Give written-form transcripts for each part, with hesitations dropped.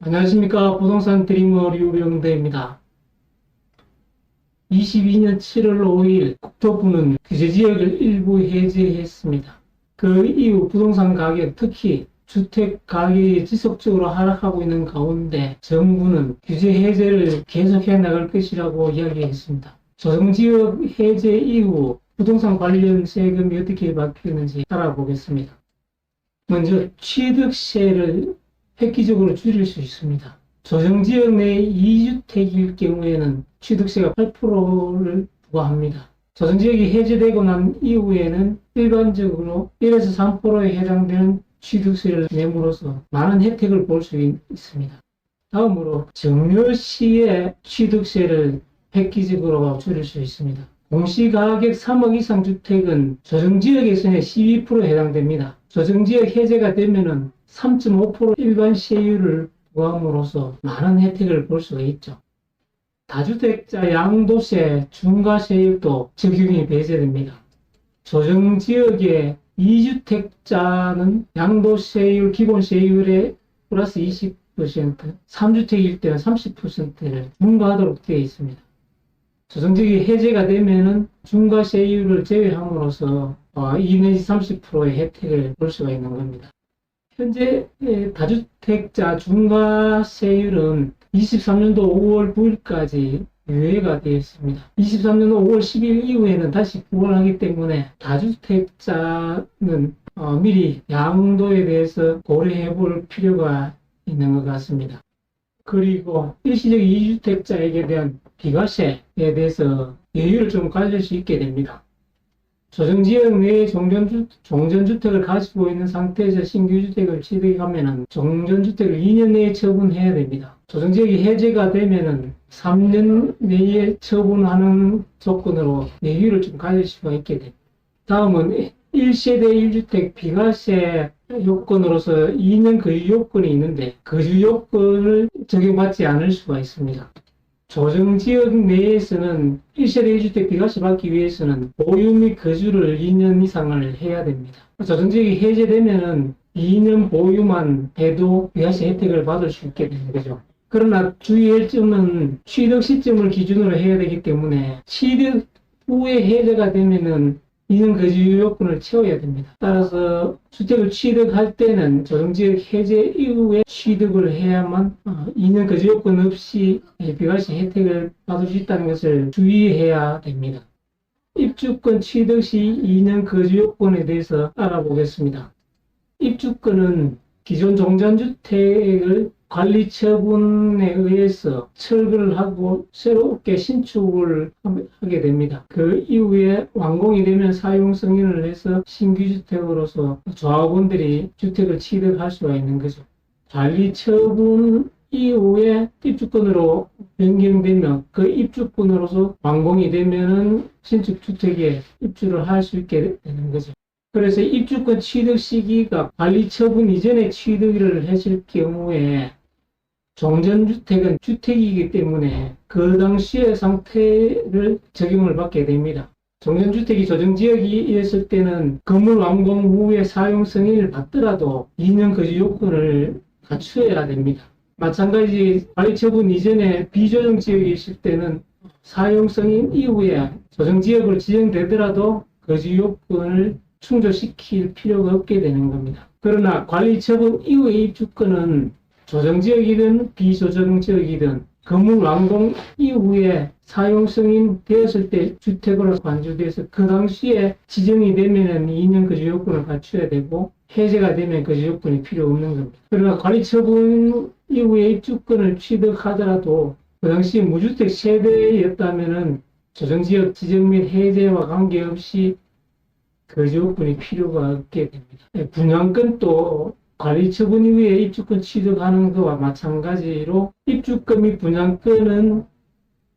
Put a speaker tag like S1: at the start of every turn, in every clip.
S1: 안녕하십니까. 부동산 드리머 류병대입니다. 22년 7월 5일 국토부는 규제지역을 일부 해제했습니다. 그 이후 부동산 가격, 특히 주택 가격이 지속적으로 하락하고 있는 가운데 정부는 규제 해제를 계속해 나갈 것이라고 이야기했습니다. 조정지역 해제 이후 부동산 관련 세금이 어떻게 바뀌었는지 알아보겠습니다. 먼저 취득세를 획기적으로 줄일 수 있습니다. 조정지역 내 2주택일 경우에는 취득세가 8%를 부과합니다. 조정지역이 해제되고 난 이후에는 일반적으로 1에서 3%에 해당되는 취득세를 내므로써 많은 혜택을 볼 수 있습니다. 다음으로 정렬시의 취득세를 획기적으로 줄일 수 있습니다. 공시가격 3억 이상 주택은 조정지역에서는 12%에 해당됩니다. 조정지역 해제가 되면은 3.5% 일반 세율을 부과함으로써 많은 혜택을 볼 수가 있죠. 다주택자 양도세 중과세율도 적용이 배제됩니다. 조정지역의 2주택자는 양도세율 기본세율에 플러스 20%, 3주택일 때는 30%를 중과하도록 되어 있습니다. 조정지역이 해제가 되면은 중과세율을 제외함으로써 2 내지 30%의 혜택을 볼 수가 있는 겁니다. 현재 다주택자 중과세율은 23년도 5월 9일까지 유예가 되어 있습니다. 23년도 5월 10일 이후에는 다시 부과하기 때문에 다주택자는 미리 양도에 대해서 고려해 볼 필요가 있는 것 같습니다. 그리고 일시적 2주택자에게 대한 비과세에 대해서 여유를 좀 가질 수 있게 됩니다. 조정지역 내에 종전주택을 가지고 있는 상태에서 신규주택을 취득하면 종전주택을 2년 내에 처분해야 됩니다. 조정지역이 해제가 되면 3년 내에 처분하는 조건으로 여유를 좀 가질 수가 있게 됩니다. 다음은 1세대 1주택 비과세 요건으로서 2년 거주 요건이 있는데 거주 요건을 적용받지 않을 수가 있습니다. 조정지역 내에서는 1세대 1주택 비과세 받기 위해서는 보유 및 거주를 2년 이상을 해야 됩니다. 조정지역이 해제되면은 2년 보유만 해도 비과세 혜택을 받을 수 있게 되는 거죠. 그러나 주의할 점은 취득 시점을 기준으로 해야 되기 때문에 취득 후에 해제가 되면은 2년 거주 요건을 채워야 됩니다. 따라서 주택을 취득할 때는 조정지역 해제 이후에 취득을 해야만 2년 거주 요건 없이 비과세 혜택을 받을 수 있다는 것을 주의해야 됩니다. 입주권 취득 시 2년 거주 요건에 대해서 알아보겠습니다. 입주권은 기존 종전주택을 관리 처분에 의해서 철거를 하고 새롭게 신축을 하게 됩니다. 그 이후에 완공이 되면 사용 승인을 해서 신규주택으로서 조합원들이 주택을 취득할 수가 있는 거죠. 관리 처분 이후에 입주권으로 변경되면 그 입주권으로서 완공이 되면은 신축주택에 입주를 할 수 있게 되는 거죠. 그래서 입주권 취득 시기가 관리 처분 이전에 취득을 했을 경우에 종전주택은 주택이기 때문에 그 당시의 상태를 적용을 받게 됩니다. 종전주택이 조정지역이 있을 때는 건물 완공 후에 사용 승인을 받더라도 2년 거주 요건을 갖추어야 됩니다. 마찬가지 관리 처분 이전에 비조정지역이 있을 때는 사용 승인 이후에 조정지역으로 지정되더라도 거주 요건을 충족시킬 필요가 없게 되는 겁니다. 그러나 관리 처분 이후의 입주권은 조정지역이든 비조정지역이든 건물 완공 이후에 사용 승인 되었을 때 주택으로 간주돼서 그 당시에 지정이 되면 2년 거주 요건을 갖춰야 되고 해제가 되면 거주 요건이 필요 없는 겁니다. 그러나 관리 처분 이후에 입주권을 취득하더라도 그 당시 무주택 세대였다면 조정지역 지정 및 해제와 관계없이 거주 요건이 필요가 없게 됩니다. 분양권도 관리 처분 이후에 입주권 취득하는 것과 마찬가지로 입주권 및 분양권은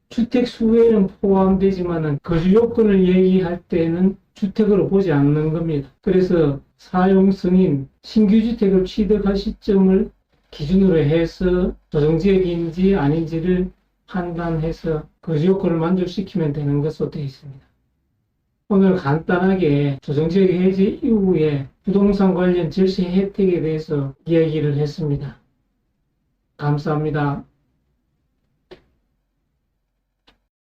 S1: 주택 수에는 포함되지만 거주 요건을 얘기할 때는 주택으로 보지 않는 겁니다. 그래서 사용 승인, 신규주택을 취득할 시점을 기준으로 해서 조정지역인지 아닌지를 판단해서 거주 요건을 만족시키면 되는 것으로 되어 있습니다. 오늘 간단하게 조정지역 해제 이후에 부동산 관련 절세 혜택에 대해서 이야기를 했습니다. 감사합니다.